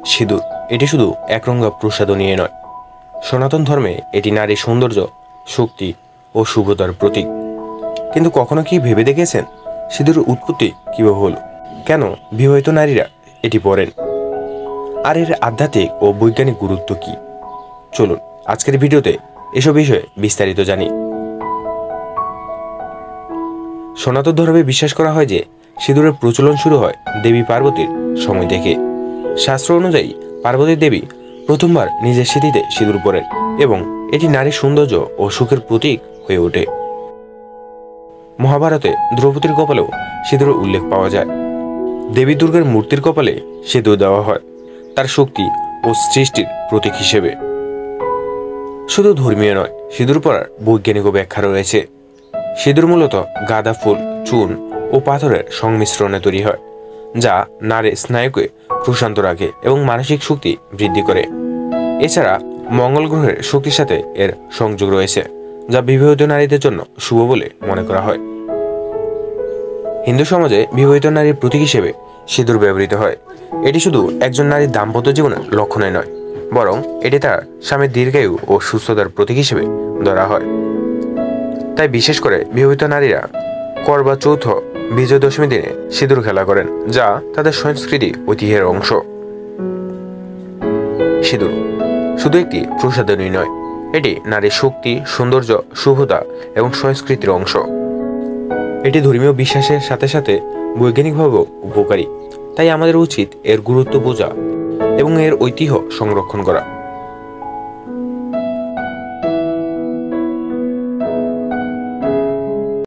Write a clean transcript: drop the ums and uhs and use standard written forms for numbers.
সিঁদুর এটি শুধু একরঙা প্রসাধনী নয়, সনাতন ধর্মে এটি নারীর সৌন্দর্য, শক্তি ও শুভতার প্রতীক। কিন্তু কখনো কি ভেবে দেখেছেন সিঁদুরের উৎপত্তি কীভাবে হলো, কেন বিবাহিত নারীরা এটি পরেন, আর এর আধ্যাত্মিক ও বৈজ্ঞানিক গুরুত্ব কী? চলুন আজকের ভিডিওতে এসব বিষয়ে বিস্তারিত জানি। সনাতন ধর্মে বিশ্বাস করা হয় যে সিঁদুরের প্রচলন শুরু হয় দেবী পার্বতীর সময় থেকে। শাস্ত্র অনুযায়ী পার্বতী দেবী প্রথমবার নিজের সিঁথিতে সিঁদুর পরেন এবং এটি নারীর সৌন্দর্য ও সুখের প্রতীক হয়ে ওঠে। মহাভারতে দ্রৌপদীর কপালেও সিঁদুরের উল্লেখ পাওয়া যায়। দেবী দুর্গার মূর্তির কপালে সিঁদুর দেওয়া হয় তার শক্তি ও সৃষ্টির প্রতীক হিসেবে। শুধু ধর্মীয় নয়, সিঁদুর পরার বৈজ্ঞানিকও ব্যাখ্যা রয়েছে। সিঁদুর মূলত গাঁদা ফুল, চুন ও পাথরের সংমিশ্রণে তৈরি হয়, যা নারীর স্নায়ুকে প্রশান্ত রাখে এবং মানসিক শক্তি বৃদ্ধি করে। এছাড়া মঙ্গল গ্রহের শক্তির সাথে এর সংযোগ রয়েছে, যা বিবাহিত নারীদের জন্য শুভ বলে মনে করা হয়। হিন্দু সমাজে বিবাহিত নারীর প্রতীক হিসেবে সিঁদুর ব্যবহৃত হয়। এটি শুধু একজন নারীর দাম্পত্য জীবনের লক্ষণই নয়, বরং এটি তার স্বামীর দীর্ঘায়ু ও সুস্থতার প্রতীক হিসেবে ধরা হয়। তাই বিশেষ করে বিবাহিত নারীরা করবা চৌথ, বিজয় দশমী দিনে সিঁদুর খেলা করেন, যা তাদের সংস্কৃতি ঐতিহ্যের অংশ। সিঁদুর শুধু একটি প্রসাধনী নয়, এটি নারীর শক্তি, সৌন্দর্য, শুভতা এবং সংস্কৃতির অংশ। এটি ধর্মীয় বিশ্বাসের সাথে সাথে বৈজ্ঞানিকভাবেও উপকারী। তাই আমাদের উচিত এর গুরুত্ব বোঝা এবং এর ঐতিহ্য সংরক্ষণ করা।